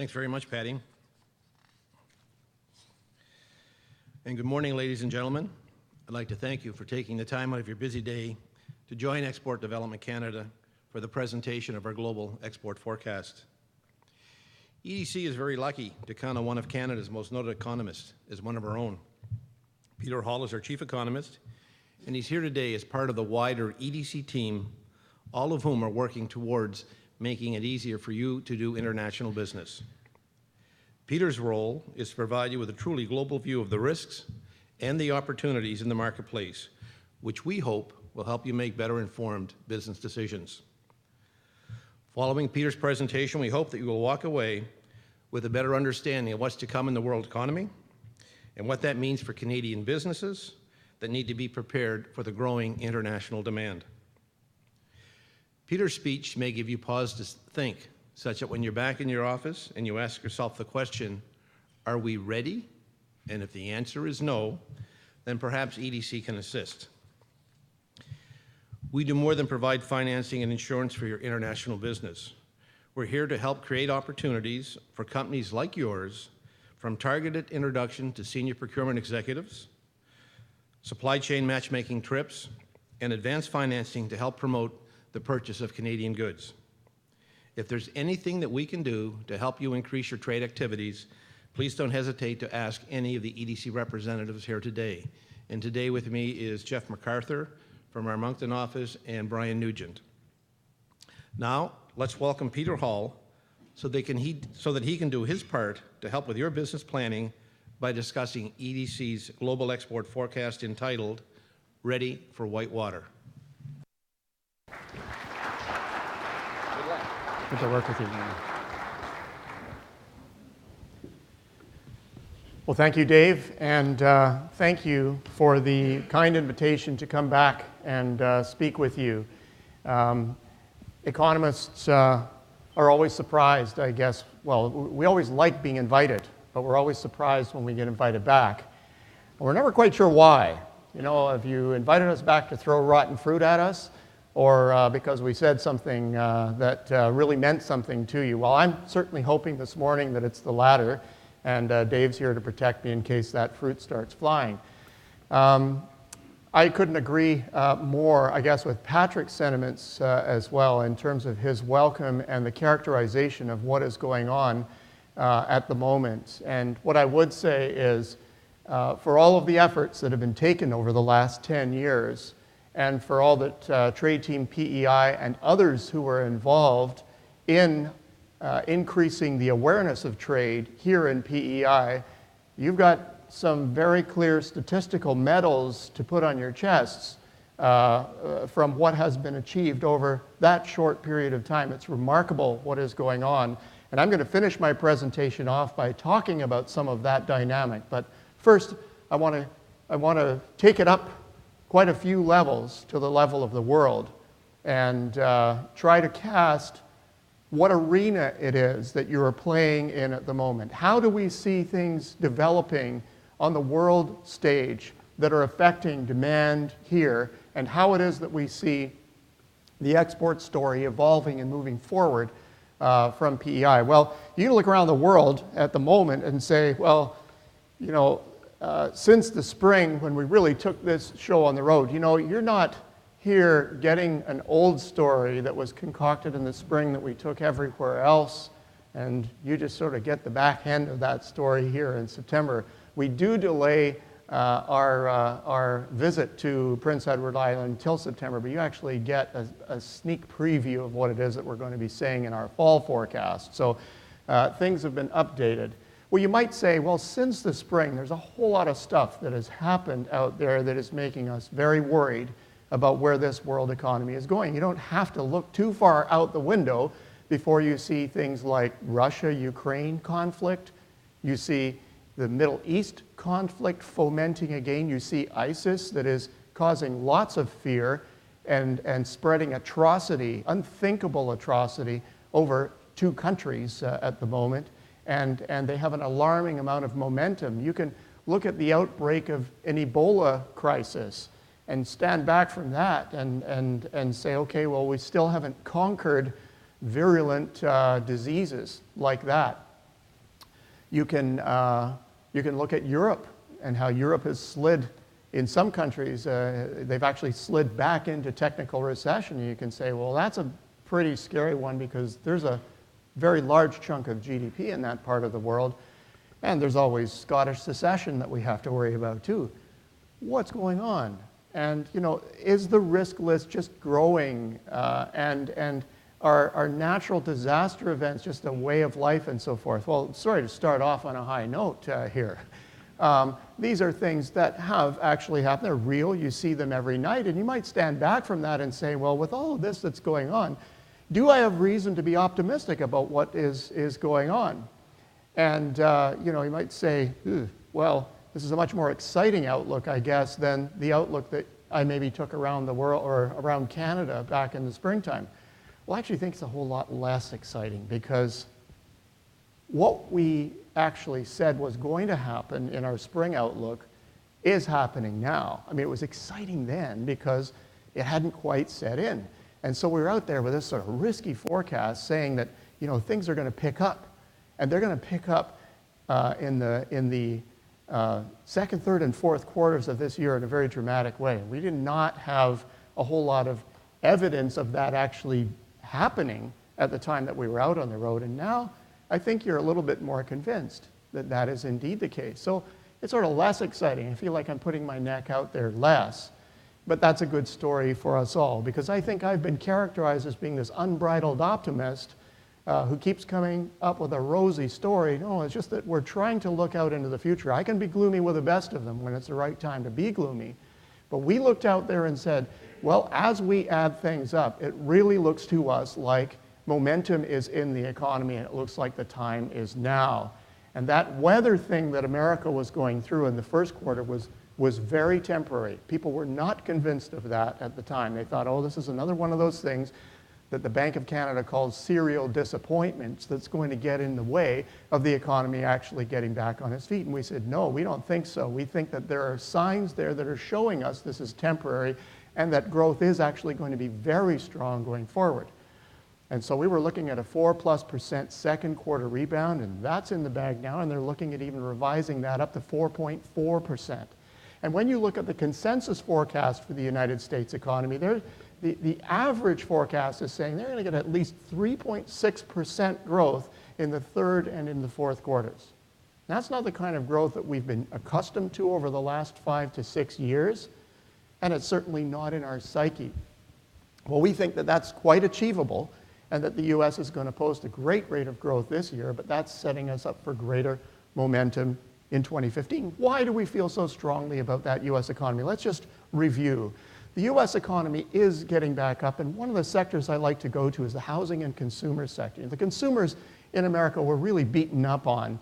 Thanks very much, Patty. And good morning, ladies and gentlemen. I'd like to thank you for taking the time out of your busy day to join Export Development Canada for the presentation of our global export forecast. EDC is very lucky to count on one of Canada's most noted economists as one of our own. Peter Hall is our chief economist, and he's here today as part of the wider EDC team, all of whom are working towards making it easier for you to do international business. Peter's role is to provide you with a truly global view of the risks and the opportunities in the marketplace, which we hope will help you make better informed business decisions. Following Peter's presentation, we hope that you will walk away with a better understanding of what's to come in the world economy and what that means for Canadian businesses that need to be prepared for the growing international demand. Peter's speech may give you pause to think, such that when you're back in your office and you ask yourself the question, are we ready? And if the answer is no, then perhaps EDC can assist. We do more than provide financing and insurance for your international business. We're here to help create opportunities for companies like yours, from targeted introduction to senior procurement executives, supply chain matchmaking trips, and advanced financing to help promote the purchase of Canadian goods. If there's anything that we can do to help you increase your trade activities, please don't hesitate to ask any of the EDC representatives here today. And today with me is Jeff MacArthur from our Moncton office and Brian Nugent. Now, let's welcome Peter Hall so that he can do his part to help with your business planning by discussing EDC's global export forecast entitled, Ready for Whitewater. Good to work with you. Well, thank you, Dave, and thank you for the kind invitation to come back and speak with you. Economists are always surprised, I guess. Well, we always like being invited, but we're always surprised when we get invited back. And we're never quite sure why. You know, have you invited us back to throw rotten fruit at us? Or because we said something that really meant something to you? Well, I'm certainly hoping this morning that it's the latter, and Dave's here to protect me in case that fruit starts flying. I couldn't agree more, I guess, with Patrick's sentiments as well in terms of his welcome and the characterization of what is going on at the moment. And what I would say is, for all of the efforts that have been taken over the last 10 years, and for all that Trade Team PEI and others who were involved in increasing the awareness of trade here in PEI, you've got some very clear statistical medals to put on your chests from what has been achieved over that short period of time. It's remarkable what is going on. And I'm going to finish my presentation off by talking about some of that dynamic. But first, I want to take it up quite a few levels to the level of the world and try to cast what arena it is that you are playing in at the moment. How do we see things developing on the world stage that are affecting demand here, and how it is that we see the export story evolving and moving forward from PEI? Well, you can look around the world at the moment and say, well, you know, since the spring, when we really took this show on the road, you know, you're not here getting an old story that was concocted in the spring that we took everywhere else, and you just sort of get the back end of that story here in September. We do delay our visit to Prince Edward Island until September, but you actually get a sneak preview of what it is that we're going to be saying in our fall forecast. So things have been updated. Well, you might say, well, since the spring, there's a whole lot of stuff that has happened out there that is making us very worried about where this world economy is going. You don't have to look too far out the window before you see things like Russia-Ukraine conflict. You see the Middle East conflict fomenting again. You see ISIS that is causing lots of fear and spreading atrocity, unthinkable atrocity, over two countries at the moment. And they have an alarming amount of momentum. You can look at the outbreak of an Ebola crisis and stand back from that and say, okay, well, we still haven't conquered virulent diseases like that. You can look at Europe and how Europe has slid. In some countries, they've actually slid back into technical recession. And you can say, well, that's a pretty scary one because there's a very large chunk of GDP in that part of the world. And there's always Scottish secession that we have to worry about too. What's going on? And is the risk list just growing? And are natural disaster events just a way of life and so forth? Well, sorry to start off on a high note here. These are things that have actually happened. They're real. You see them every night. And you might stand back from that and say, well, with all of this that's going on, do I have reason to be optimistic about what is going on? And you might say, well, this is a much more exciting outlook, I guess, than the outlook that I maybe took around the world or around Canada back in the springtime. Well, I actually think it's a whole lot less exciting because what we actually said was going to happen in our spring outlook is happening now. I mean, it was exciting then because it hadn't quite set in. And so we were out there with this sort of risky forecast saying that, things are going to pick up. And they're going to pick up in the second, third, and fourth quarters of this year in a very dramatic way. We did not have a whole lot of evidence of that actually happening at the time that we were out on the road. And now I think you're a little bit more convinced that that is indeed the case. So it's sort of less exciting. I feel like I'm putting my neck out there less. But that's a good story for us all because I think I've been characterized as being this unbridled optimist who keeps coming up with a rosy story. No, it's just that we're trying to look out into the future. I can be gloomy with the best of them when it's the right time to be gloomy. But we looked out there and said, well, as we add things up, it really looks to us like momentum is in the economy and it looks like the time is now. And that weather thing that America was going through in the first quarter was very temporary. People were not convinced of that at the time. They thought, oh, this is another one of those things that the Bank of Canada calls serial disappointments that's going to get in the way of the economy actually getting back on its feet. And we said, no, we don't think so. We think that there are signs there that are showing us this is temporary and that growth is actually going to be very strong going forward. And so we were looking at a 4+% second quarter rebound, and that's in the bag now, and they're looking at even revising that up to 4.4%. And when you look at the consensus forecast for the United States economy, the average forecast is saying they're going to get at least 3.6% growth in the third and in the fourth quarters. That's not the kind of growth that we've been accustomed to over the last 5 to 6 years, and it's certainly not in our psyche. Well, we think that that's quite achievable and that the U.S. is going to post a great rate of growth this year, but that's setting us up for greater momentum in 2015. Why do we feel so strongly about that U.S. economy? Let's just review. The U.S. economy is getting back up, and one of the sectors I like to go to is the housing and consumer sector. The consumers in America were really beaten up on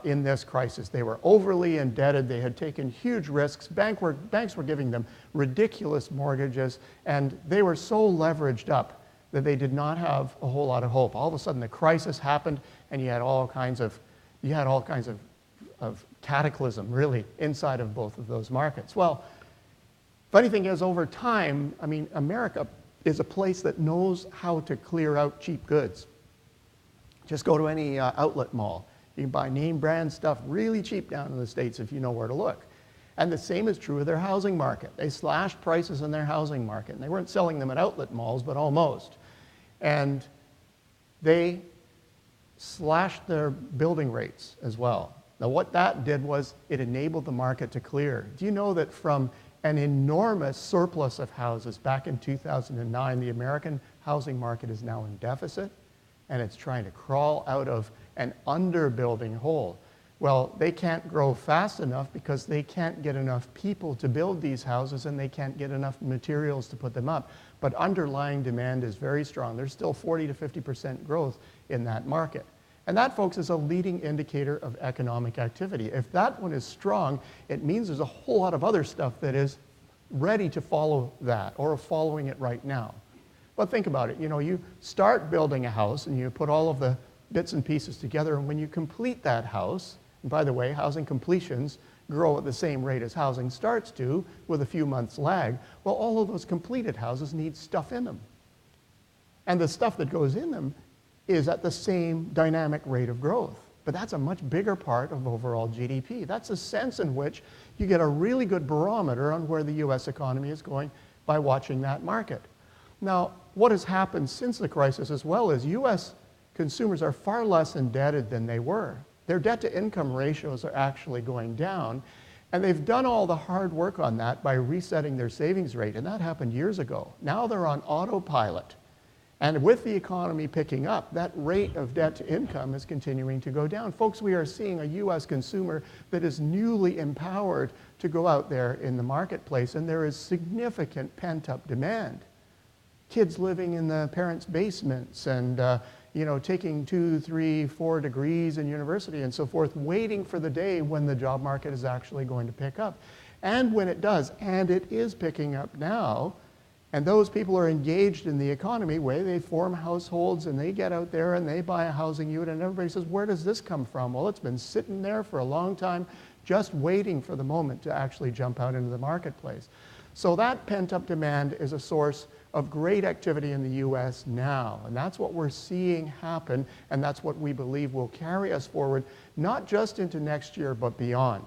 in this crisis. They were overly indebted. They had taken huge risks. Banks were giving them ridiculous mortgages, and they were so leveraged up that they did not have a whole lot of hope. All of a sudden, the crisis happened, and you had all kinds of cataclysm, really, inside of both of those markets. Well, funny thing is, over time, I mean, America is a place that knows how to clear out cheap goods. Just go to any outlet mall. You can buy name brand stuff really cheap down in the States if you know where to look. And the same is true of their housing market. They slashed prices in their housing market. And they weren't selling them at outlet malls, but almost. And they slashed their building rates as well. Now, what that did was it enabled the market to clear. Do you know that from an enormous surplus of houses back in 2009, the American housing market is now in deficit, and it's trying to crawl out of an underbuilding hole? Well, they can't grow fast enough because they can't get enough people to build these houses, and they can't get enough materials to put them up. But underlying demand is very strong. There's still 40 to 50% growth in that market. And that, folks, is a leading indicator of economic activity. If that one is strong, it means there's a whole lot of other stuff that is ready to follow that or following it right now. But think about it. You know, you start building a house and you put all of the bits and pieces together, and when you complete that house, and by the way, housing completions grow at the same rate as housing starts do, with a few months lag, well, all of those completed houses need stuff in them. And the stuff that goes in them is at the same dynamic rate of growth. but that's a much bigger part of overall GDP. That's a sense in which you get a really good barometer on where the US economy is going by watching that market. Now, what has happened since the crisis as well is US consumers are far less indebted than they were. Their debt-to-income ratios are actually going down, and they've done all the hard work on that by resetting their savings rate, and that happened years ago. Now they're on autopilot. And with the economy picking up, that rate of debt to income is continuing to go down. Folks, we are seeing a US consumer that is newly empowered to go out there in the marketplace, and there is significant pent-up demand. Kids living in the parents' basements and taking 2, 3, 4 degrees in university and so forth, waiting for the day when the job market is actually going to pick up. And when it does, and it is picking up now, and those people are engaged in the economy way, they form households and they get out there and they buy a housing unit, and everybody says, where does this come from? Well, it's been sitting there for a long time, just waiting for the moment to actually jump out into the marketplace. So that pent-up demand is a source of great activity in the US now, and that's what we're seeing happen, and that's what we believe will carry us forward, not just into next year, but beyond.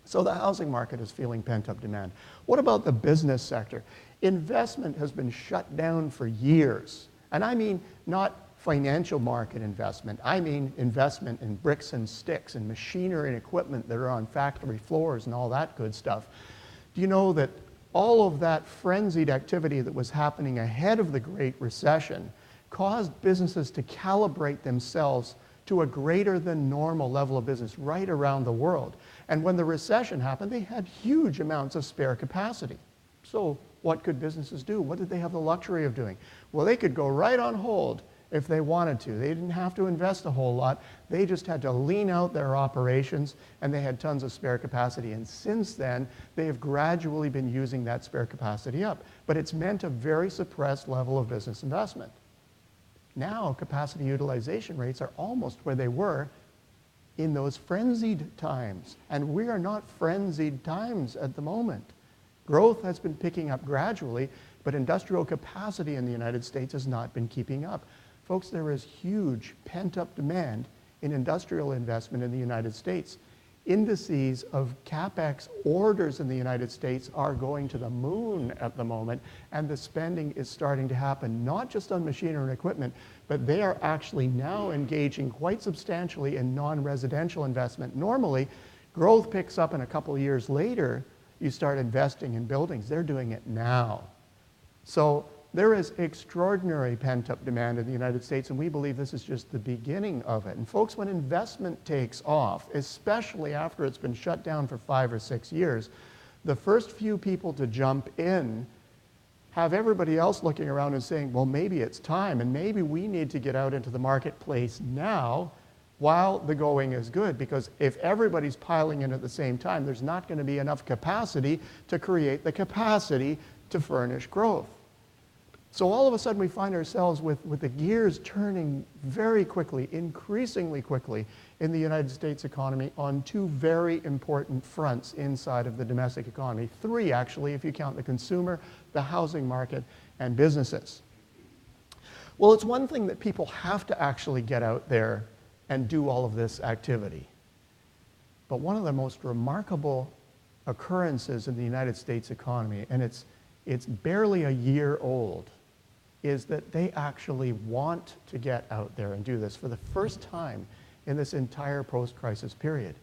So the housing market is feeling pent-up demand. What about the business sector? Investment has been shut down for years, and I mean not financial market investment. I mean investment in bricks and sticks and machinery and equipment that are on factory floors and all that good stuff. Do you know that all of that frenzied activity that was happening ahead of the Great Recession caused businesses to calibrate themselves to a greater than normal level of business right around the world? And when the recession happened, they had huge amounts of spare capacity. So what could businesses do? What did they have the luxury of doing? Well, they could go right on hold if they wanted to. They didn't have to invest a whole lot. They just had to lean out their operations, and they had tons of spare capacity. And since then, they have gradually been using that spare capacity up. But it's meant a very suppressed level of business investment. Now, capacity utilization rates are almost where they were in those frenzied times. And we are not frenzied times at the moment. Growth has been picking up gradually, but industrial capacity in the United States has not been keeping up. Folks, there is huge pent-up demand in industrial investment in the United States. Indices of CapEx orders in the United States are going to the moon at the moment, and the spending is starting to happen, not just on machinery and equipment, but they are actually now engaging quite substantially in non-residential investment. Normally, growth picks up and a couple of years later, you start investing in buildings. They're doing it now. So there is extraordinary pent-up demand in the United States, and we believe this is just the beginning of it. And folks, when investment takes off, especially after it's been shut down for 5 or 6 years, the first few people to jump in have everybody else looking around and saying, well, maybe it's time, and maybe we need to get out into the marketplace now while the going is good, because if everybody's piling in at the same time, there's not going to be enough capacity to create the capacity to furnish growth. So all of a sudden we find ourselves with the gears turning very quickly, increasingly quickly in the United States economy on 2 very important fronts inside of the domestic economy. 3 actually, if you count the consumer, the housing market, and businesses. Well, it's one thing that people have to actually get out there and do all of this activity. But one of the most remarkable occurrences in the United States economy, and it's barely a year old, is that they actually want to get out there and do this for the first time in this entire post-crisis period.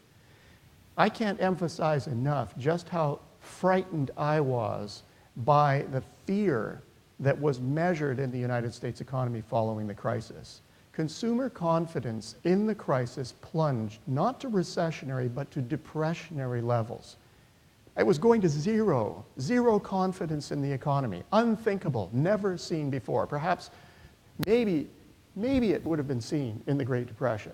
I can't emphasize enough just how frightened I was by the fear that was measured in the United States economy following the crisis. Consumer confidence in the crisis plunged not to recessionary, but to depressionary levels. It was going to zero confidence in the economy. Unthinkable, never seen before. Perhaps, maybe it would have been seen in the Great Depression.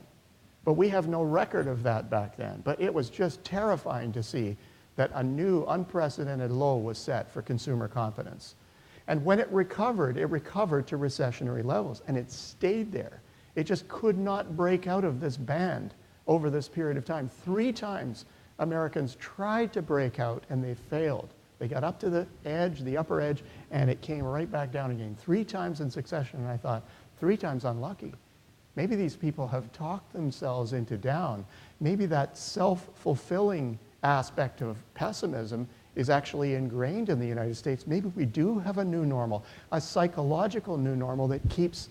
But we have no record of that back then. But it was just terrifying to see that a new unprecedented low was set for consumer confidence. And when it recovered to recessionary levels, and it stayed there. It just could not break out of this band over this period of time. 3 times Americans tried to break out and they failed. They got up to the edge, the upper edge, and it came right back down again. 3 times in succession, and I thought, 3 times unlucky. Maybe these people have talked themselves into down. Maybe that self-fulfilling aspect of pessimism is actually ingrained in the United States. Maybe we do have a new normal, a psychological new normal that keeps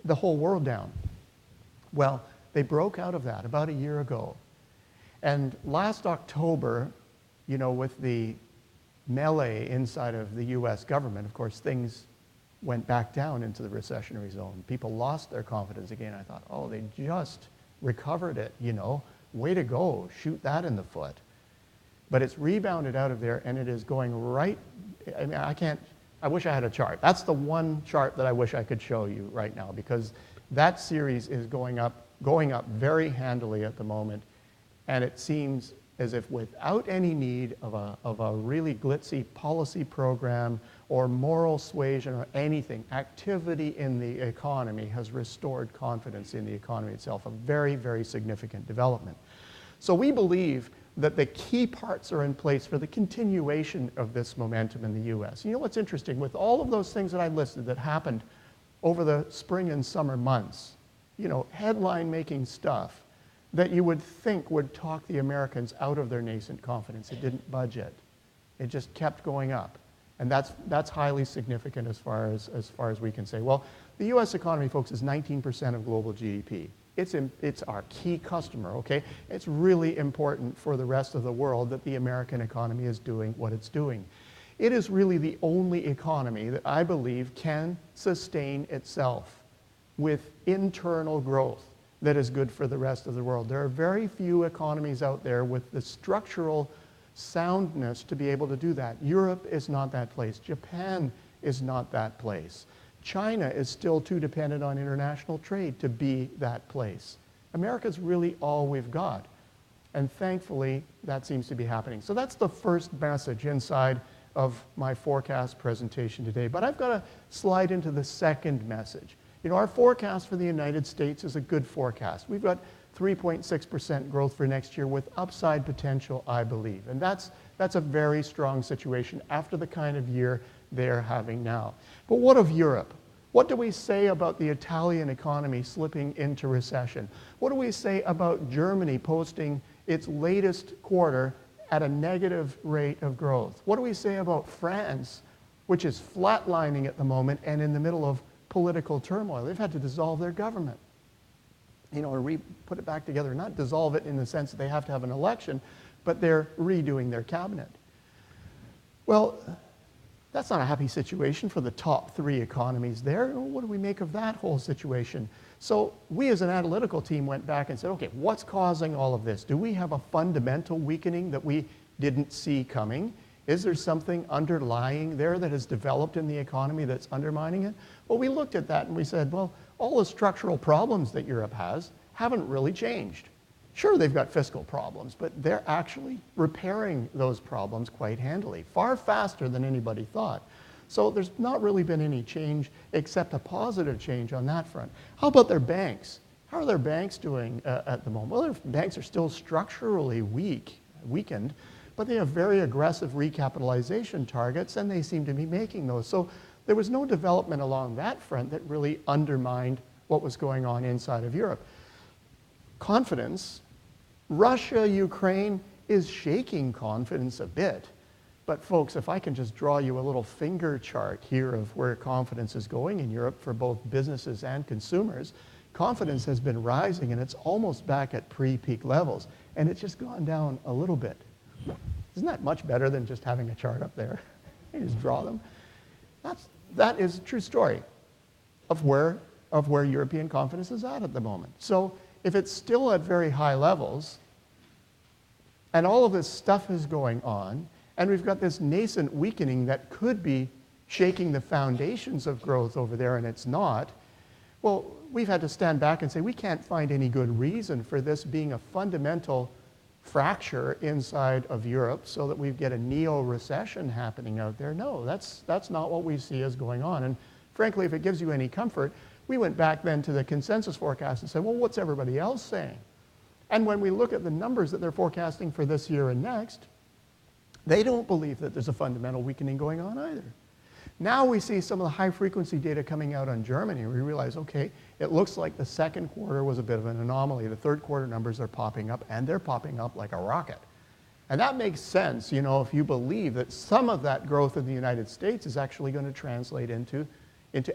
the whole world down. Well, they broke out of that about a year ago. And last October, with the melee inside of the US government, of course, things went back down into the recessionary zone. People lost their confidence again. I thought, oh, they just recovered it, way to go, shoot that in the foot. But it's rebounded out of there, and it is going right. I mean, I wish I had a chart. That's the one chart that I wish I could show you right now, because that series is going up very handily at the moment, and it seems as if without any need of a really glitzy policy program or moral suasion or anything, activity in the economy has restored confidence in the economy itself, a very, very significant development. So we believe that the key parts are in place for the continuation of this momentum in the US. You know what's interesting? With all of those things that I listed that happened over the spring and summer months, headline-making stuff that you would think would talk the Americans out of their nascent confidence. It didn't budge it. It just kept going up. And that's highly significant as far as we can say. Well, the US economy, folks, is 19% of global GDP. It's our key customer, okay? It's really important for the rest of the world that the American economy is doing what it's doing. It is really the only economy that I believe can sustain itself with internal growth that is good for the rest of the world. There are very few economies out there with the structural soundness to be able to do that. Europe is not that place. Japan is not that place. China is still too dependent on international trade to be that place. America's really all we've got. And thankfully, that seems to be happening. So that's the first message inside of my forecast presentation today. But I've got to slide into the second message. Our forecast for the United States is a good forecast. We've got 3.6% growth for next year with upside potential, I believe. And that's a very strong situation after the kind of year they're having now. But what of Europe? What do we say about the Italian economy slipping into recession? What do we say about Germany posting its latest quarter at a negative rate of growth? What do we say about France, which is flatlining at the moment and in the middle of political turmoil? They've had to dissolve their government, or put it back together. Not dissolve it in the sense that they have to have an election, but they're redoing their cabinet. Well, that's not a happy situation for the top three economies there. What do we make of that whole situation? So we as an analytical team went back and said, okay, what's causing all of this? Do we have a fundamental weakening that we didn't see coming? Is there something underlying there that has developed in the economy that's undermining it? Well, we looked at that and we said, well, all the structural problems that Europe has haven't really changed. Sure, they've got fiscal problems, but they're actually repairing those problems quite handily, far faster than anybody thought. So there's not really been any change except a positive change on that front. How about their banks? How are their banks doing at the moment? Well, their banks are still structurally weakened, but they have very aggressive recapitalization targets, and they seem to be making those. So there was no development along that front that really undermined what was going on inside of Europe. Confidence. Russia, Ukraine is shaking confidence a bit. But folks, if I can just draw you a little finger chart here of where confidence is going in Europe for both businesses and consumers, confidence has been rising and it's almost back at pre-peak levels. And it's just gone down a little bit. Isn't that much better than just having a chart up there? You just draw them. That is a true story of where European confidence is at the moment. So if it's still at very high levels, and all of this stuff is going on, and we've got this nascent weakening that could be shaking the foundations of growth over there, and it's not, well, we've had to stand back and say we can't find any good reason for this being a fundamental fracture inside of Europe so that we get a neo-recession happening out there. No, that's not what we see as going on. And frankly, if it gives you any comfort, we went back then to the consensus forecast and said, well, what's everybody else saying? And when we look at the numbers that they're forecasting for this year and next, they don't believe that there's a fundamental weakening going on either. Now we see some of the high-frequency data coming out on Germany, and we realize, okay, it looks like the second quarter was a bit of an anomaly. The third quarter numbers are popping up, and they're popping up like a rocket. And that makes sense, you know, if you believe that some of that growth in the United States is actually going to translate into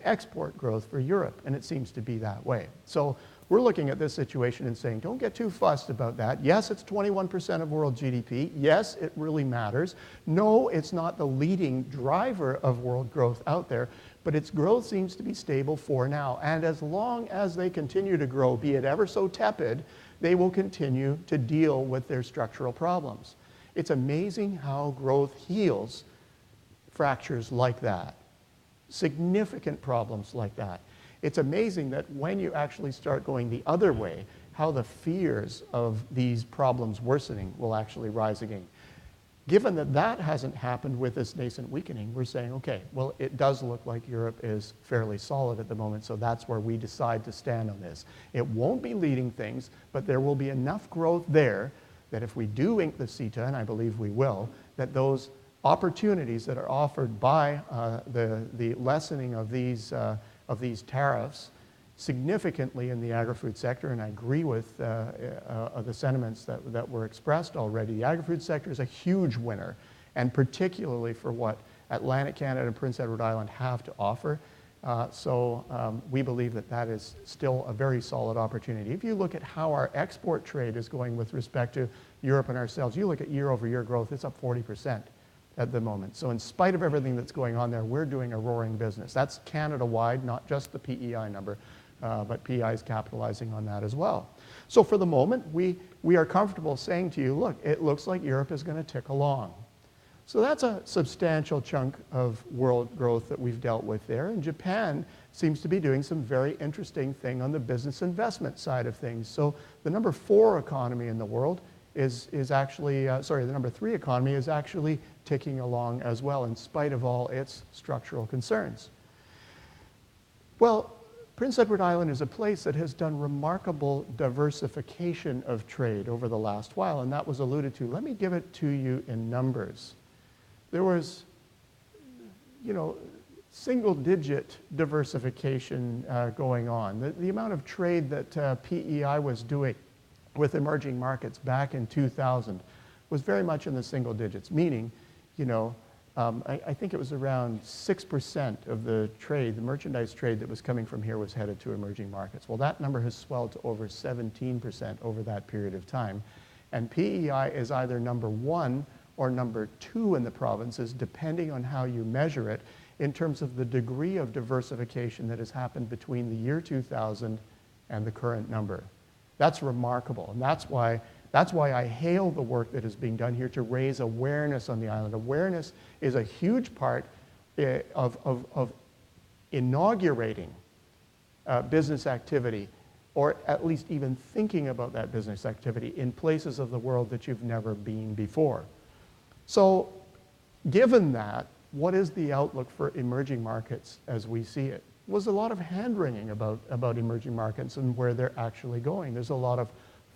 export growth for Europe, and it seems to be that way. So we're looking at this situation and saying, don't get too fussed about that. Yes, it's 21% of world GDP. Yes, it really matters. No, it's not the leading driver of world growth out there, but its growth seems to be stable for now. And as long as they continue to grow, be it ever so tepid, they will continue to deal with their structural problems. It's amazing how growth heals fractures like that, significant problems like that. It's amazing that when you actually start going the other way, how the fears of these problems worsening will actually rise again. Given that that hasn't happened with this nascent weakening, we're saying, okay, well, it does look like Europe is fairly solid at the moment, so that's where we decide to stand on this. It won't be leading things, but there will be enough growth there that if we do ink the CETA, and I believe we will, that those opportunities that are offered by the lessening of these tariffs significantly in the agri-food sector, and I agree with the sentiments that were expressed already. The agri-food sector is a huge winner, and particularly for what Atlantic Canada and Prince Edward Island have to offer. We believe that that is still a very solid opportunity. If you look at how our export trade is going with respect to Europe and ourselves, you look at year-over-year growth, it's up 40% at the moment. So in spite of everything that's going on there, we're doing a roaring business. That's Canada-wide, not just the PEI number, but PEI is capitalizing on that as well. So for the moment, we are comfortable saying to you, look, it looks like Europe is going to tick along. So that's a substantial chunk of world growth that we've dealt with there. And Japan seems to be doing some very interesting thing on the business investment side of things. So the number 4 economy in the world is actually, the number 3 economy is actually ticking along as well in spite of all its structural concerns. Well, Prince Edward Island is a place that has done remarkable diversification of trade over the last while, and that was alluded to. Let me give it to you in numbers. There was, single-digit diversification going on. The amount of trade that PEI was doing with emerging markets back in 2000 was very much in the single digits, meaning, I think it was around 6% of the trade, the merchandise trade that was coming from here was headed to emerging markets. Well, that number has swelled to over 17% over that period of time. And PEI is either number 1 or number 2 in the provinces, depending on how you measure it, in terms of the degree of diversification that has happened between the year 2000 and the current number. That's remarkable, and that's why I hail the work that is being done here to raise awareness on the island. Awareness is a huge part of inaugurating business activity, or at least even thinking about that business activity in places of the world that you've never been before. So given that, what is the outlook for emerging markets as we see it? Was a lot of hand-wringing about emerging markets and where they're actually going. There's a lot of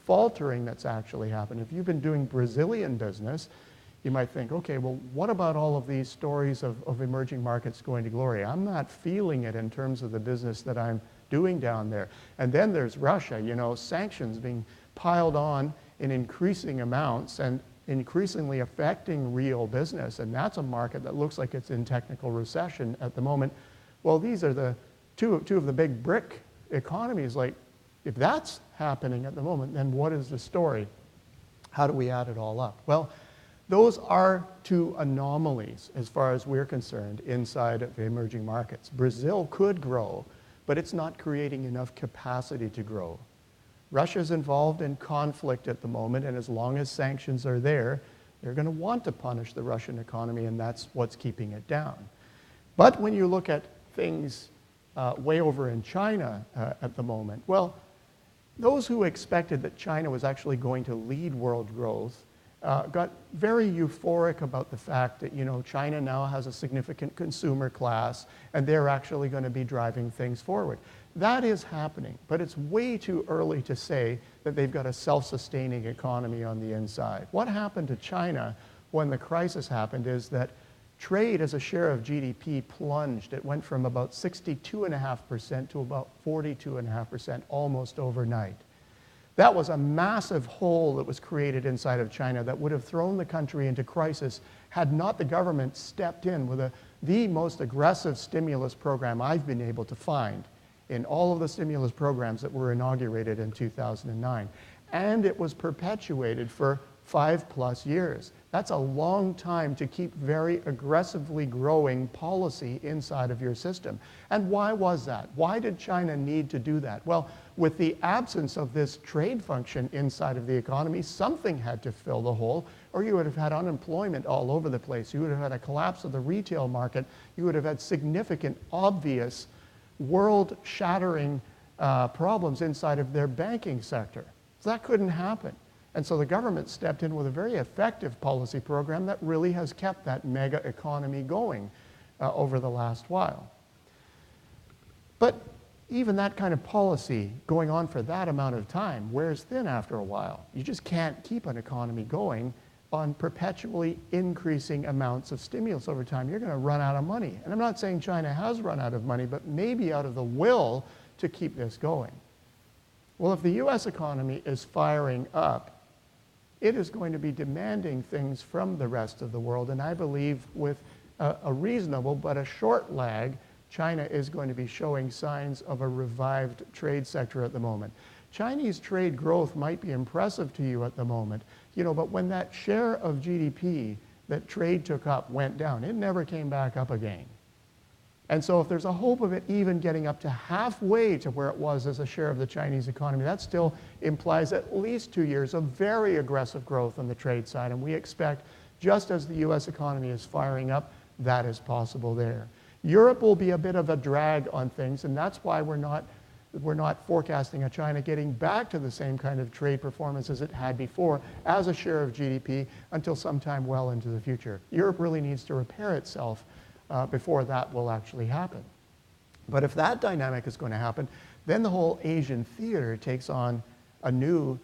faltering that's actually happened. If you've been doing Brazilian business, you might think, okay, well, what about all of these stories of emerging markets going to glory? I'm not feeling it in terms of the business that I'm doing down there. And then there's Russia, sanctions being piled on in increasing amounts and increasingly affecting real business, and that's a market that looks like it's in technical recession at the moment. Well, these are the two of the big BRIC economies. Like, if that's happening at the moment, then what is the story? How do we add it all up? Well, those are 2 anomalies as far as we're concerned inside of emerging markets. Brazil could grow, but it's not creating enough capacity to grow. Russia's involved in conflict at the moment, and as long as sanctions are there, they're going to want to punish the Russian economy, and that's what's keeping it down. But when you look at things way over in China at the moment, well, those who expected that China was actually going to lead world growth got very euphoric about the fact that, China now has a significant consumer class, and they're actually going to be driving things forward. That is happening, but it's way too early to say that they've got a self-sustaining economy on the inside. What happened to China when the crisis happened is that Trade as a share of GDP plunged. It went from about 62.5% to about 42.5% almost overnight. That was a massive hole that was created inside of China that would have thrown the country into crisis had not the government stepped in with the most aggressive stimulus program I've been able to find in all of the stimulus programs that were inaugurated in 2009. And it was perpetuated for 5+ years. That's a long time to keep very aggressively growing policy inside of your system. And why was that? Why did China need to do that? Well, with the absence of this trade function inside of the economy, something had to fill the hole, or you would have had unemployment all over the place. You would have had a collapse of the retail market. You would have had significant, obvious, world-shattering problems inside of their banking sector. So that couldn't happen. And so the government stepped in with a very effective policy program that really has kept that mega economy going over the last while. But even that kind of policy going on for that amount of time wears thin after a while. You just can't keep an economy going on perpetually increasing amounts of stimulus over time. You're going to run out of money. And I'm not saying China has run out of money, but maybe out of the will to keep this going. Well, if the US economy is firing up, it is going to be demanding things from the rest of the world. And I believe with a reasonable but a short lag, China is going to be showing signs of a revived trade sector at the moment. Chinese trade growth might be impressive to you at the moment, but when that share of GDP that trade took up went down, it never came back up again. And so if there's a hope of it even getting up to halfway to where it was as a share of the Chinese economy, that still implies at least 2 years of very aggressive growth on the trade side. And we expect, just as the US economy is firing up, that is possible there. Europe will be a bit of a drag on things, and that's why we're not forecasting a China getting back to the same kind of trade performance as it had before as a share of GDP until sometime well into the future. Europe really needs to repair itself before that will actually happen. But if that dynamic is going to happen, then the whole Asian theater takes on a new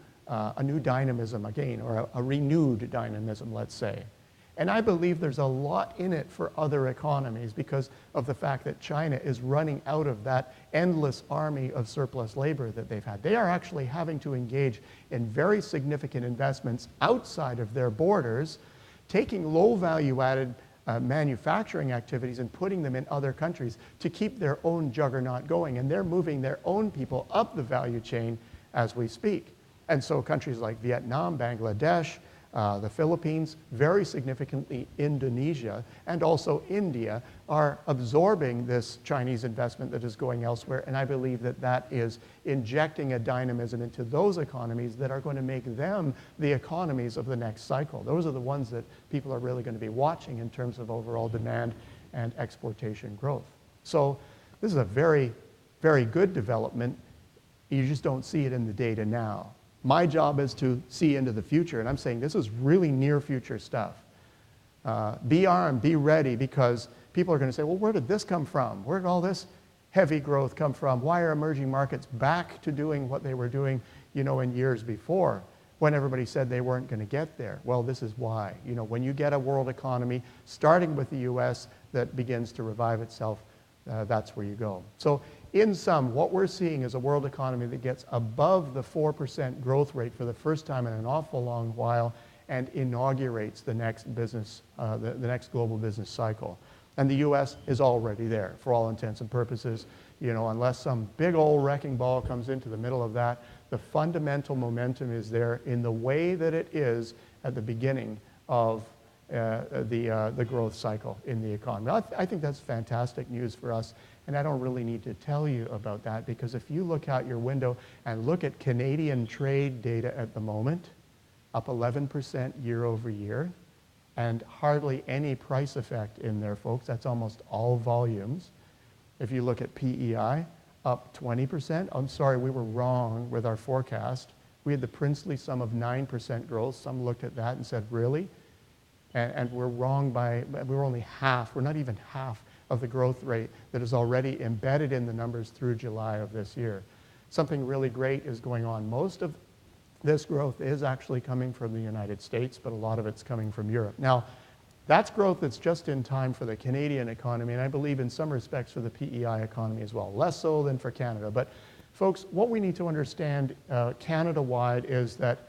dynamism again, or a renewed dynamism, let's say. And I believe there's a lot in it for other economies because of the fact that China is running out of that endless army of surplus labor that they've had. They are actually having to engage in very significant investments outside of their borders, taking low value-added manufacturing activities and putting them in other countries to keep their own juggernaut going. And they're moving their own people up the value chain as we speak. And so countries like Vietnam, Bangladesh, the Philippines, very significantly Indonesia, and also India are absorbing this Chinese investment that is going elsewhere. And I believe that that is injecting a dynamism into those economies that are going to make them the economies of the next cycle. Those are the ones that people are really going to be watching in terms of overall demand and exportation growth. So this is a very, very good development. You just don't see it in the data now. My job is to see into the future, and I'm saying this is really near future stuff. Be armed, be ready, because people are going to say, well, where did this come from? Where did all this heavy growth come from? Why are emerging markets back to doing what they were doing, in years before when everybody said they weren't going to get there? Well, this is why. When you get a world economy, starting with the US, that begins to revive itself, that's where you go. So in sum, what we're seeing is a world economy that gets above the 4% growth rate for the first time in an awful long while and inaugurates the next business, the next global business cycle. And the US is already there for all intents and purposes. Unless some big old wrecking ball comes into the middle of that, the fundamental momentum is there in the way that it is at the beginning of the growth cycle in the economy. I think that's fantastic news for us. And I don't really need to tell you about that, because if you look out your window and look at Canadian trade data at the moment, up 11% year over year, and hardly any price effect in there, folks. That's almost all volumes. If you look at PEI, up 20%. I'm sorry, we were wrong with our forecast. We had the princely sum of 9% growth. Some looked at that and said, really? And we're wrong by, we're only half, we're not even half of the growth rate that is already embedded in the numbers through July of this year. Something really great is going on. Most of this growth is actually coming from the United States, but a lot of it's coming from Europe. Now, That's growth that's just in time for the Canadian economy, and I believe in some respects for the PEI economy as well. Less so than for Canada. But folks, what we need to understand Canada-wide is that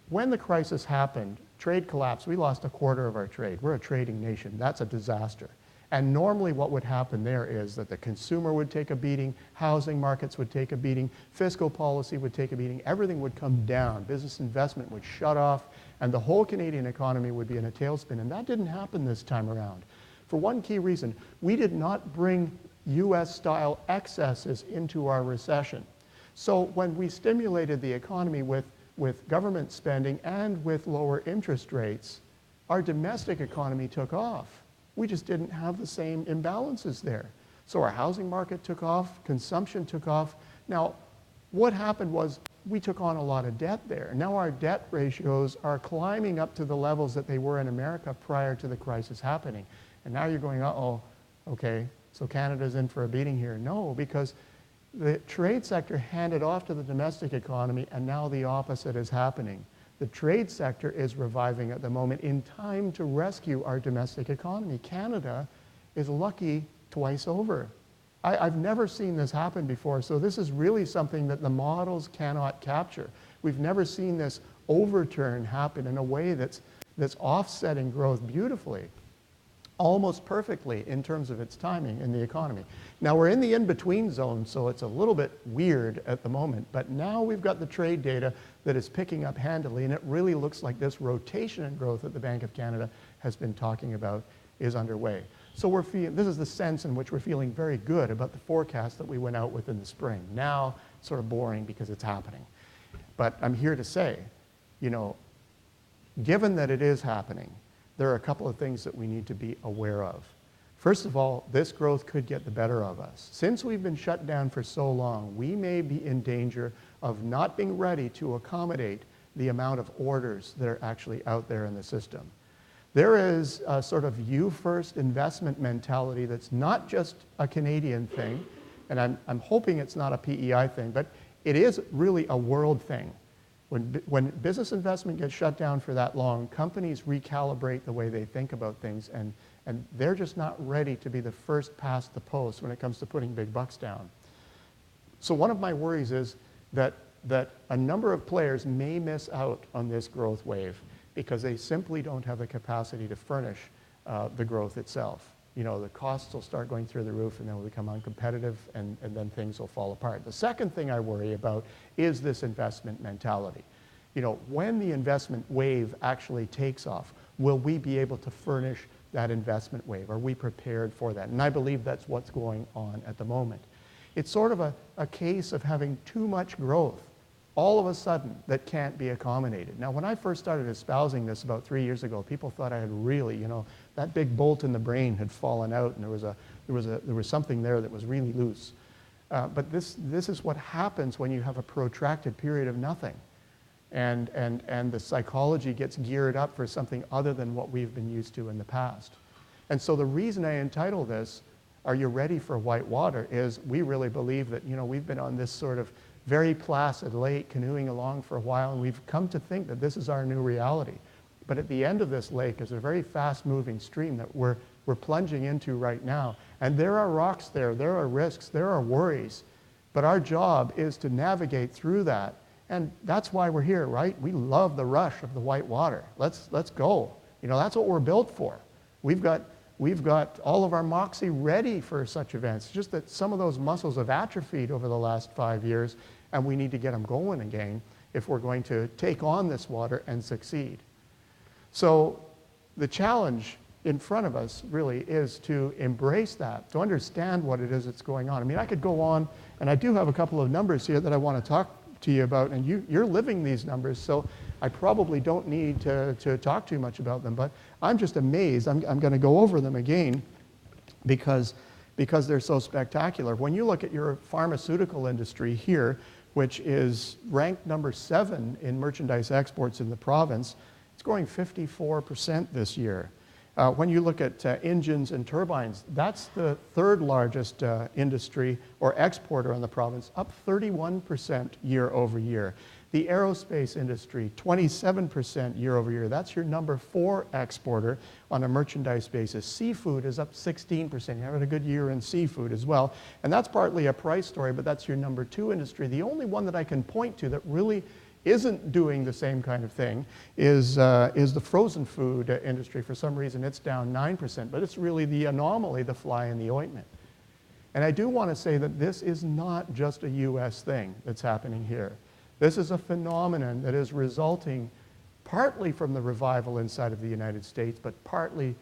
when the crisis happened, trade collapsed. We lost a quarter of our trade. We're a trading nation. That's a disaster. And normally what would happen there is that the consumer would take a beating, housing markets would take a beating, fiscal policy would take a beating, everything would come down, business investment would shut off, and the whole Canadian economy would be in a tailspin. And that didn't happen this time around. For one key reason, we did not bring US-style excesses into our recession. So when we stimulated the economy with government spending and with lower interest rates, our domestic economy took off. We just didn't have the same imbalances there. So our housing market took off, consumption took off. Now, what happened was we took on a lot of debt there. Now our debt ratios are climbing up to the levels that they were in America prior to the crisis happening. And now you're going, uh-oh, okay, so Canada's in for a beating here. No, because the trade sector handed off to the domestic economy, and now the opposite is happening. The trade sector is reviving at the moment in time to rescue our domestic economy. Canada is lucky twice over. I've never seen this happen before, so this is really something that the models cannot capture. We've never seen this overturn happen in a way that's offsetting growth beautifully, almost perfectly in terms of its timing in the economy. Now we're in the in-between zone, so it's a little bit weird at the moment, but now we've got the trade data that is picking up handily, and it really looks like this rotation in growth that the Bank of Canada has been talking about is underway. So this is the sense in which we're feeling very good about the forecast that we went out with in the spring. Now, it's sort of boring because it's happening. But I'm here to say, you know, given that it is happening, there are a couple of things that we need to be aware of. First of all, this growth could get the better of us. Since we've been shut down for so long, we may be in danger of not being ready to accommodate the amount of orders that are actually out there in the system. There is a sort of you-first investment mentality that's not just a Canadian thing, and I'm hoping it's not a PEI thing, but it is really a world thing. When business investment gets shut down for that long, companies recalibrate the way they think about things, and they're just not ready to be the first past the post when it comes to putting big bucks down. So one of my worries is that a number of players may miss out on this growth wave because they simply don't have the capacity to furnish the growth itself. You know, the costs will start going through the roof and then will become uncompetitive, and then things will fall apart. The second thing I worry about is this investment mentality. You know, when the investment wave actually takes off, will we be able to furnish that investment wave? Are we prepared for that? And I believe that's what's going on at the moment. It's sort of a case of having too much growth all of a sudden that can't be accommodated. Now, when I first started espousing this about 3 years ago, people thought I had really, you know, that big bolt in the brain had fallen out, and there was something there that was really loose. But this is what happens when you have a protracted period of nothing, and the psychology gets geared up for something other than what we've been used to in the past. And so the reason I entitle this, "Are You Ready for White Water?" is we really believe that, you know, we've been on this sort of very placid lake canoeing along for a while, and we've come to think that this is our new reality. But at the end of this lake is a very fast-moving stream that we're plunging into right now. And there are rocks there are risks, there are worries. But our job is to navigate through that. And that's why we're here, right? We love the rush of the white water. Let's go. You know, that's what we're built for. We've got all of our moxie ready for such events. It's just that some of those muscles have atrophied over the last 5 years, and we need to get them going again if we're going to take on this water and succeed. So the challenge in front of us really is to embrace that, to understand what it is that's going on. I mean, I could go on, and I do have a couple of numbers here that I want to talk to you about, and you're living these numbers, so I probably don't need to talk too much about them, but I'm just amazed. I'm going to go over them again because they're so spectacular. When you look at your pharmaceutical industry here, which is ranked number 7 in merchandise exports in the province, it's growing 54% this year. When you look at engines and turbines, that's the 3rd largest industry or exporter in the province, up 31% year over year. The aerospace industry, 27% year over year. That's your number 4 exporter on a merchandise basis. Seafood is up 16%. You're having a good year in seafood as well. And that's partly a price story, but that's your number 2 industry. The only one that I can point to that really isn't doing the same kind of thing is the frozen food industry. For some reason, it's down 9%, but it's really the anomaly, the fly in the ointment. And I do want to say that this is not just a US thing that's happening here. This is a phenomenon that is resulting partly from the revival inside of the United States, but partly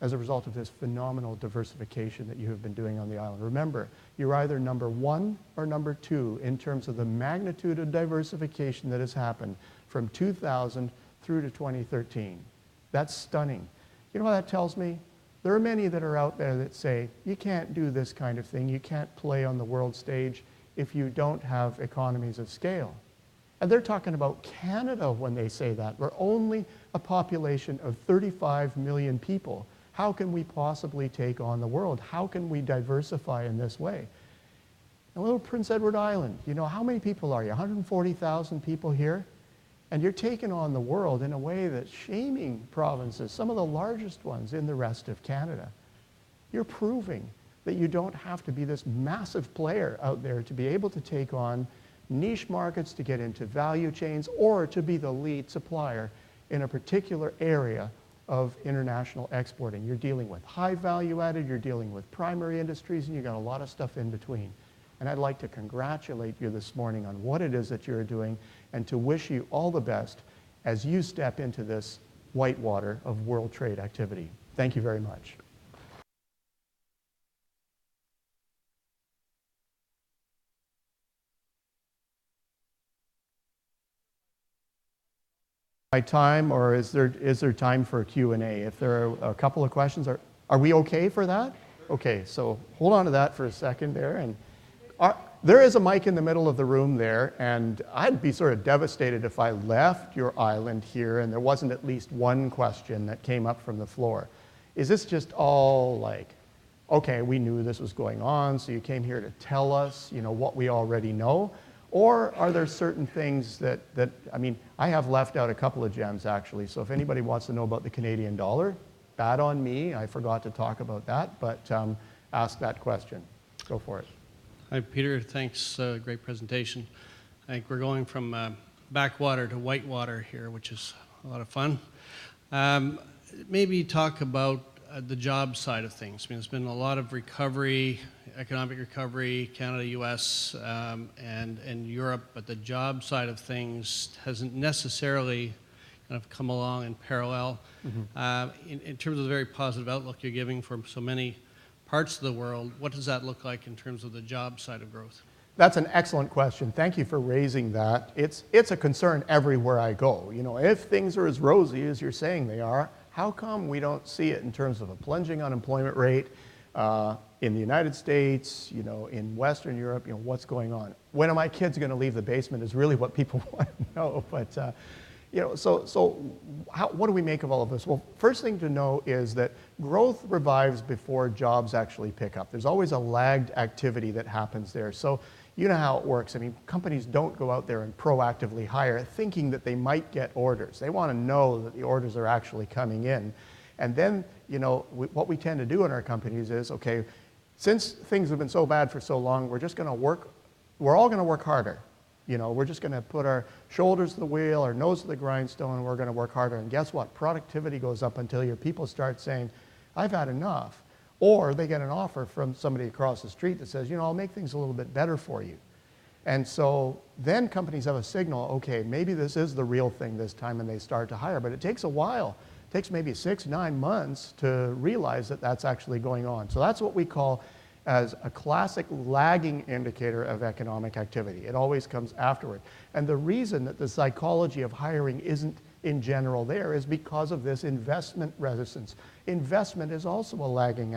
as a result of this phenomenal diversification that you have been doing on the island. Remember, you're either number 1 or number 2 in terms of the magnitude of diversification that has happened from 2000 through to 2013. That's stunning. You know what that tells me? There are many that are out there that say, you can't do this kind of thing, you can't play on the world stage if you don't have economies of scale. And they're talking about Canada when they say that. We're only a population of 35 million people. How can we possibly take on the world? How can we diversify in this way? And little Prince Edward Island, you know, how many people are you? 140,000 people here? And you're taking on the world in a way that's shaming provinces, some of the largest ones in the rest of Canada. You're proving that you don't have to be this massive player out there to be able to take on niche markets, to get into value chains, or to be the lead supplier in a particular area of international exporting. You're dealing with high value added, you're dealing with primary industries, and you've got a lot of stuff in between. And I'd like to congratulate you this morning on what it is that you're doing and to wish you all the best as you step into this whitewater of world trade activity. Thank you very much. My time, or is there time for a Q&A? If there are a couple of questions, are we okay for that? Okay, so hold on to that for a second there. And there is a mic in the middle of the room there, and I'd be sort of devastated if I left your island here and there wasn't at least one question that came up from the floor. Is this just all like, okay, we knew this was going on, so you came here to tell us, you know, what we already know? Or are there certain things that I mean, I have left out a couple of gems actually, so if anybody wants to know about the Canadian dollar, bad on me, I forgot to talk about that, but ask that question. Go for it. Hi, Peter. Thanks. Great presentation. I think we're going from backwater to whitewater here, which is a lot of fun. Maybe talk about the job side of things. I mean, there's been a lot of recovery, economic recovery, Canada, US, and Europe, but the job side of things hasn't necessarily kind of come along in parallel. Mm-hmm. In terms of the very positive outlook you're giving for so many parts of the world, what does that look like in terms of the job side of growth? That's an excellent question. Thank you for raising that. It's a concern everywhere I go. You know, if things are as rosy as you're saying they are, how come we don't see it in terms of a plunging unemployment rate in the United States, you know, in Western Europe, you know, what's going on? When are my kids going to leave the basement is really what people want to know. But, you know, what do we make of all of this? Well, first thing to know is that growth revives before jobs actually pick up. There's always a lagged activity that happens there. So you know how it works. I mean, companies don't go out there and proactively hire thinking that they might get orders. They want to know that the orders are actually coming in. And then, you know, what we tend to do in our companies is, okay, since things have been so bad for so long, we're all going to work harder. You know, we're just going to put our shoulders to the wheel, our nose to the grindstone, and we're going to work harder. And guess what? Productivity goes up until your people start saying, I've had enough. Or they get an offer from somebody across the street that says, you know, I'll make things a little bit better for you. And so then companies have a signal, okay, maybe this is the real thing this time, and they start to hire. But it takes a while. It takes maybe 6-9 months to realize that that's actually going on. So that's what we call as a classic lagging indicator of economic activity. It always comes afterward. And the reason that the psychology of hiring isn't in general there is because of this investment resistance. Investment is also a lagging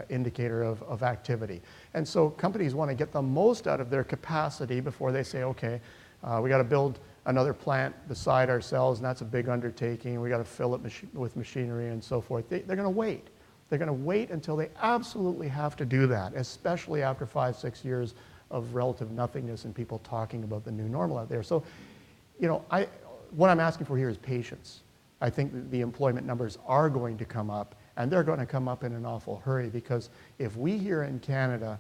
indicator of activity. And so companies want to get the most out of their capacity before they say, okay, we got to build another plant beside ourselves, and that's a big undertaking. We got to fill it with machinery and so forth. They're going to wait. They're going to wait until they absolutely have to do that, especially after 5-6 years of relative nothingness and people talking about the new normal out there. So, you know, what I'm asking for here is patience. I think that the employment numbers are going to come up, and they're going to come up in an awful hurry, because if we here in Canada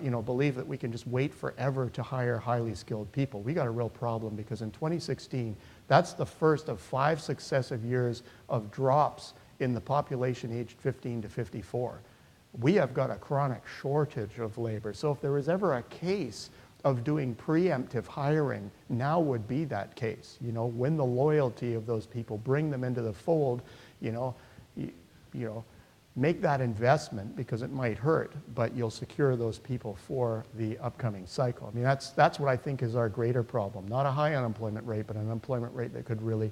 you know, believe that we can just wait forever to hire highly skilled people, we got a real problem, because in 2016, that's the first of 5 successive years of drops in the population aged 15 to 54. We have got a chronic shortage of labor. So if there was ever a case of doing preemptive hiring, now would be that case. You know, win the loyalty of those people, bring them into the fold, you know, make that investment, because it might hurt, but you'll secure those people for the upcoming cycle. I mean, that's what I think is our greater problem. Not a high unemployment rate, but an unemployment rate that could really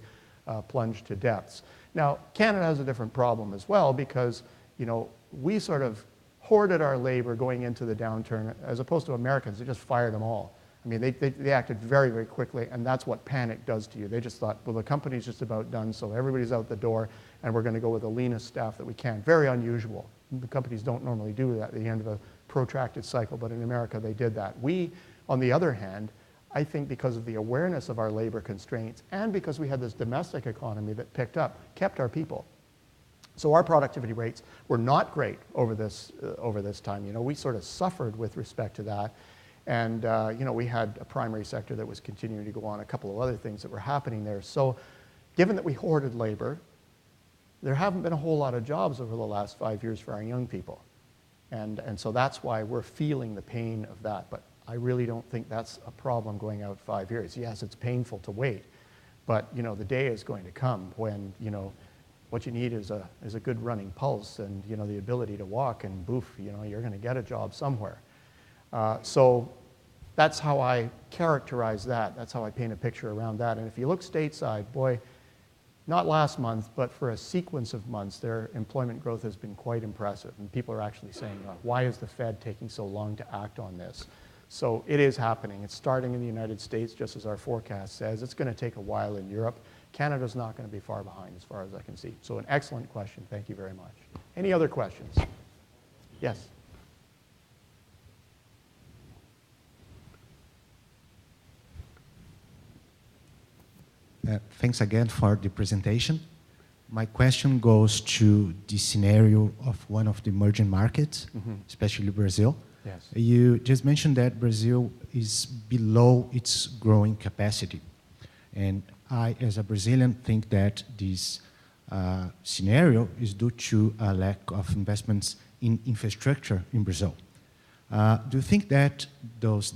plunge to depths. Now, Canada has a different problem as well, because, you know, we sort of hoarded our labor going into the downturn, as opposed to Americans. They just fired them all. I mean, they acted very, very quickly, and that's what panic does to you. They just thought, well, the company's just about done, so everybody's out the door, and we're going to go with the leanest staff that we can. Very unusual. The companies don't normally do that at the end of a protracted cycle, but in America they did that. We, on the other hand, I think because of the awareness of our labor constraints, and because we had this domestic economy that picked up, kept our people. So our productivity rates were not great over this time. You know, we sort of suffered with respect to that. And, you know, we had a primary sector that was continuing to go on, a couple of other things that were happening there. So given that we hoarded labor, there haven't been a whole lot of jobs over the last 5 years for our young people. And so that's why we're feeling the pain of that. But I really don't think that's a problem going out 5 years. Yes, it's painful to wait. But, you know, the day is going to come when, you know, what you need is a good running pulse and, you know, the ability to walk, and boof, you know, you're going to get a job somewhere. So that's how I characterize that. That's how I paint a picture around that. And if you look stateside, boy, not last month, but for a sequence of months, their employment growth has been quite impressive. And people are actually saying, why is the Fed taking so long to act on this? So it is happening. It's starting in the United States, just as our forecast says. It's going to take a while in Europe. Canada's not going to be far behind as far as I can see. So an excellent question. Thank you very much. Any other questions? Yes. Thanks again for the presentation. My question goes to the scenario of one of the emerging markets, especially Brazil. Yes. You just mentioned that Brazil is below its growing capacity. And I, as a Brazilian, think that this scenario is due to a lack of investments in infrastructure in Brazil. Do you think that this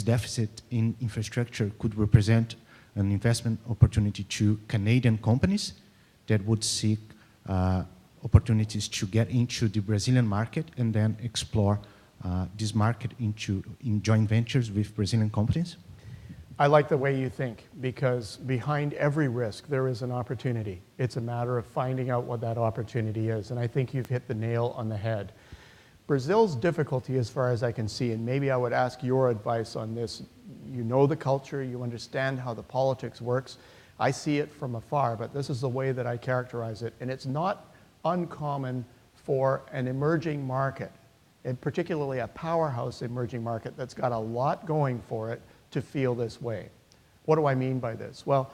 deficit in infrastructure could represent an investment opportunity to Canadian companies that would seek opportunities to get into the Brazilian market and then explore this market in joint ventures with Brazilian companies? I like the way you think, because behind every risk there is an opportunity. It's a matter of finding out what that opportunity is, and I think you've hit the nail on the head. Brazil's difficulty, as far as I can see, and maybe I would ask your advice on this. You know the culture, you understand how the politics works. I see it from afar, but this is the way that I characterize it, and it's not uncommon for an emerging market, and particularly a powerhouse emerging market that's got a lot going for it, to feel this way. What do I mean by this? Well,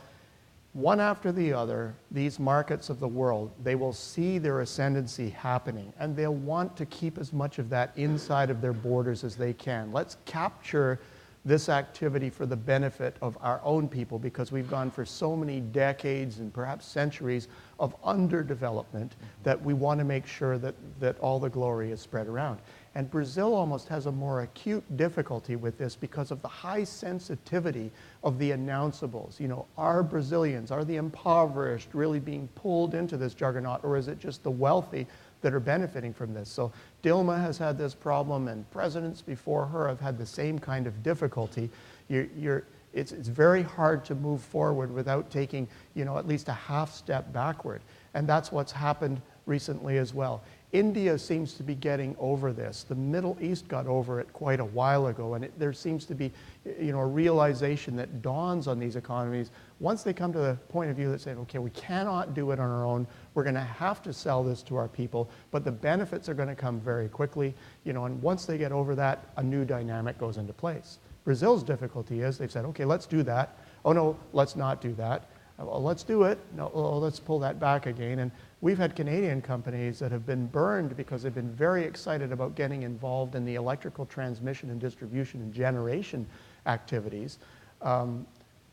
one after the other, these markets of the world, they will see their ascendancy happening, and they'll want to keep as much of that inside of their borders as they can. Let's capture this activity for the benefit of our own people, because we've gone for so many decades and perhaps centuries of underdevelopment that we want to make sure that all the glory is spread around. And Brazil almost has a more acute difficulty with this because of the high sensitivity of the announceables. You know, are Brazilians, are the impoverished really being pulled into this juggernaut, or is it just the wealthy that are benefiting from this? So Dilma has had this problem, and presidents before her have had the same kind of difficulty. It's very hard to move forward without taking, you know, at least a half step backward. And that's what's happened recently as well. India seems to be getting over this. The Middle East got over it quite a while ago, and there seems to be, a realization that dawns on these economies once they come to the point of view that say, okay, we cannot do it on our own. We're going to have to sell this to our people, but the benefits are going to come very quickly. And once they get over that, a new dynamic goes into place. Brazil's difficulty is they've said, okay, let's do that. Oh no, let's not do that. Well, let's do it. No, well, let's pull that back again. And we've had Canadian companies that have been burned because they've been very excited about getting involved in the electrical transmission and distribution and generation activities.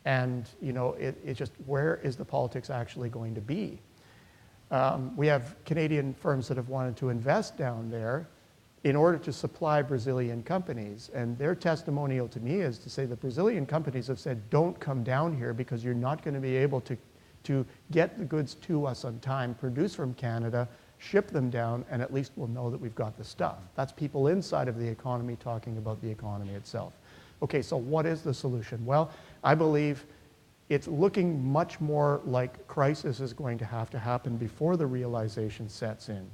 It's just, where is the politics actually going to be? We have Canadian firms that have wanted to invest down there in order to supply Brazilian companies. And their testimonial to me is to say the Brazilian companies have said, don't come down here because you're not going to be able to get the goods to us on time, produce from Canada, ship them down, and at least we'll know that we've got the stuff. That's people inside of the economy talking about the economy itself. Okay, so what is the solution? Well, I believe it's looking much more like crisis is going to happen before the realization sets in.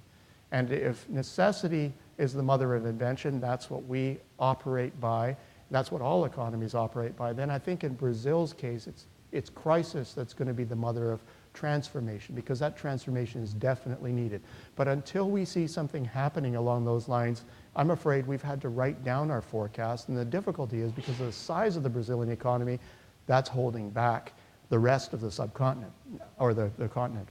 And if necessity is the mother of invention, that's what we operate by, that's what all economies operate by, then I think in Brazil's case, it's crisis that's going to be the mother of transformation, because that transformation is definitely needed. But until we see something happening along those lines, I'm afraid we've had to write down our forecast, and the difficulty is because of the size of the Brazilian economy, that's holding back the rest of the subcontinent, or the continent.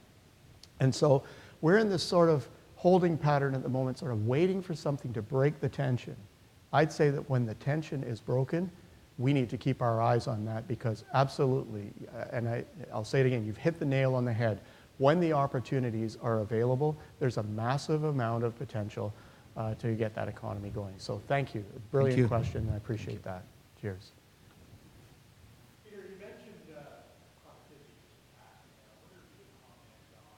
And so we're in this sort of holding pattern at the moment, sort of waiting for something to break the tension. I'd say that when the tension is broken, we need to keep our eyes on that, because absolutely, and I'll say it again, you've hit the nail on the head. When the opportunities are available, there's a massive amount of potential to get that economy going. So thank you. Brilliant question. I appreciate that. Cheers. Peter, you mentioned productivity. What are your comments on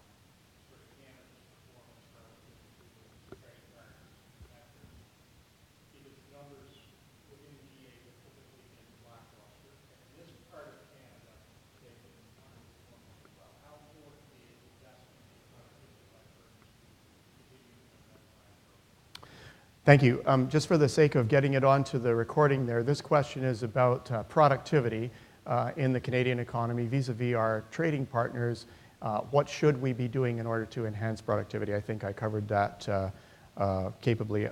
sort of Canada's performance relative to trade partners and competitors? Because the numbers within the GA have typically been lackluster. And in this part of Canada, they've been underperforming as well. How important is investment in productivity by firms to continue to that plan? Thank you. Just for the sake of getting it onto the recording there, this question is about productivity in the Canadian economy vis-a-vis our trading partners. What should we be doing in order to enhance productivity? I think I covered that capably.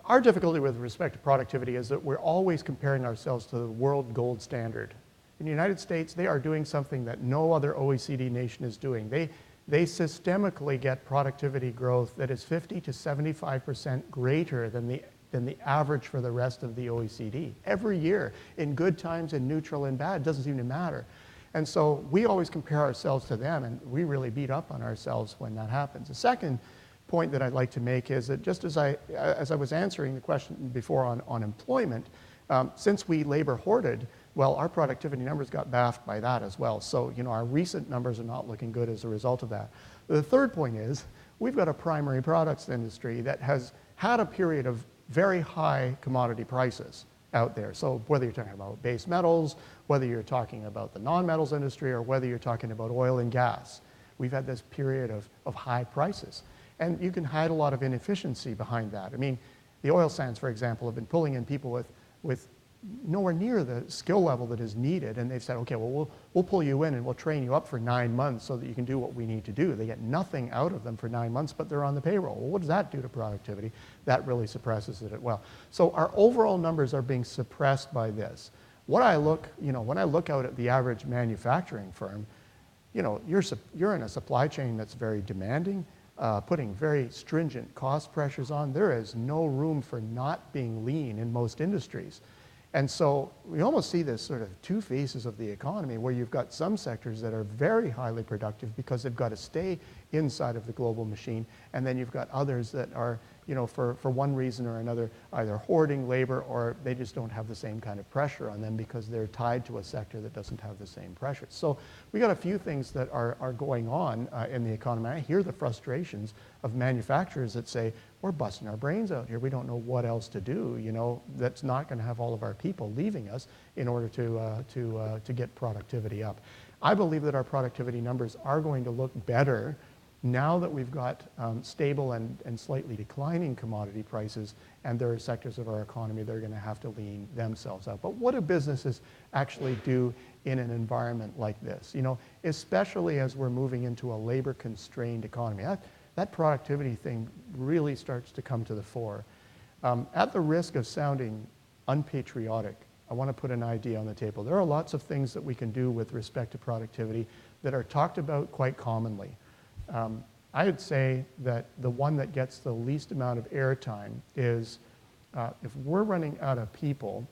Our difficulty with respect to productivity is that we're always comparing ourselves to the world gold standard. In the United States, they are doing something that no other OECD nation is doing. They systemically get productivity growth that is 50 to 75% greater than the average for the rest of the OECD. Every year, in good times, in neutral and bad, it doesn't seem to matter. And so we always compare ourselves to them, and we really beat up on ourselves when that happens. The second point that I'd like to make is that just as I was answering the question before on employment, since we labor hoarded, well, our productivity numbers got baffed by that as well. So, our recent numbers are not looking good as a result of that. The third point is, we've got a primary products industry that has had a period of very high commodity prices out there. So whether you're talking about base metals, whether you're talking about the non-metals industry, or whether you're talking about oil and gas, we've had this period of high prices. And you can hide a lot of inefficiency behind that. I mean, the oil sands, for example, have been pulling in people with nowhere near the skill level that is needed, and they've said, okay, well, we'll pull you in and we'll train you up for 9 months so that you can do what we need to do. They get nothing out of them for 9 months, but they're on the payroll. Well, what does that do to productivity? That really suppresses it as well. So our overall numbers are being suppressed by this. When I look out at the average manufacturing firm, you're in a supply chain that's very demanding, putting very stringent cost pressures on. There is no room for not being lean in most industries. And so we almost see this sort of two faces of the economy, where you've got some sectors that are very highly productive because they've got to stay inside of the global machine, and then you've got others that are, for one reason or another, either hoarding labor, or they just don't have the same kind of pressure on them because they're tied to a sector that doesn't have the same pressure. So we got a few things that are going on in the economy. I hear the frustrations of manufacturers that say, we're busting our brains out here. We don't know what else to do. That's not going to have all of our people leaving us in order to get productivity up. I believe that our productivity numbers are going to look better Now that we've got stable and slightly declining commodity prices, and there are sectors of our economy that are going to have to lean themselves out. But what do businesses actually do in an environment like this? You know, especially as we're moving into a labor-constrained economy. That productivity thing really starts to come to the fore. At the risk of sounding unpatriotic, I want to put an idea on the table. There are lots of things that we can do with respect to productivity that are talked about quite commonly. I would say that the one that gets the least amount of airtime is if we're running out of people,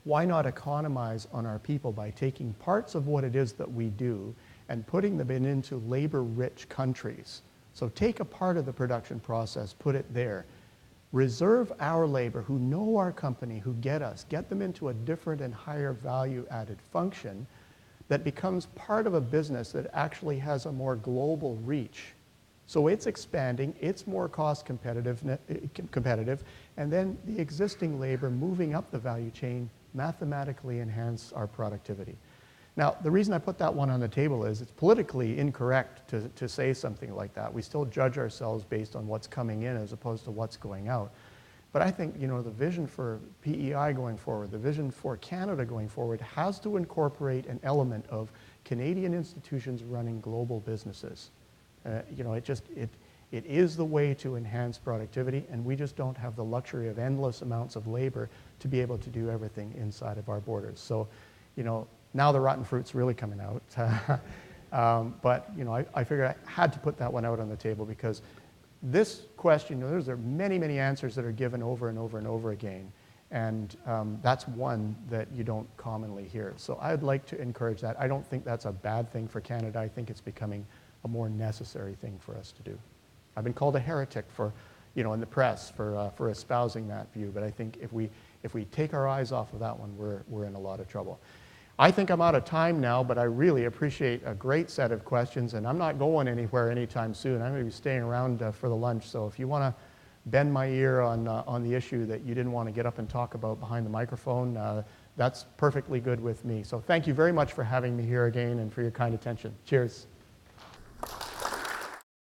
why not economize on our people by taking parts of what it is that we do and putting them into labor-rich countries? So take a part of the production process, put it there. Reserve our labor who know our company, who get us, get them into a different and higher value-added function that becomes part of a business that actually has a more global reach. So it's expanding, it's more cost competitive, and then the existing labor moving up the value chain mathematically enhance our productivity. Now, the reason I put that one on the table is it's politically incorrect to say something like that. We still judge ourselves based on what's coming in as opposed to what's going out. But I think, you know, the vision for PEI going forward, the vision for Canada going forward has to incorporate an element of Canadian institutions running global businesses. You know, it is the way to enhance productivity, and we just don't have the luxury of endless amounts of labor to be able to do everything inside of our borders. So, you know, now the rotten fruit's really coming out. But, you know, I figured I had to put that one out on the table because this question, you know, there are many, many answers that are given over and over and over again. And that's one that you don't commonly hear. So I'd like to encourage that. I don't think that's a bad thing for Canada. I think it's becoming a more necessary thing for us to do. I've been called a heretic in the press for espousing that view. But I think if we take our eyes off of that one, we're in a lot of trouble. I think I'm out of time now, but I really appreciate a great set of questions, and I'm not going anywhere anytime soon. I'm going to be staying around for the lunch, so if you want to bend my ear on the issue that you didn't want to get up and talk about behind the microphone, that's perfectly good with me. So thank you very much for having me here again and for your kind attention. Cheers.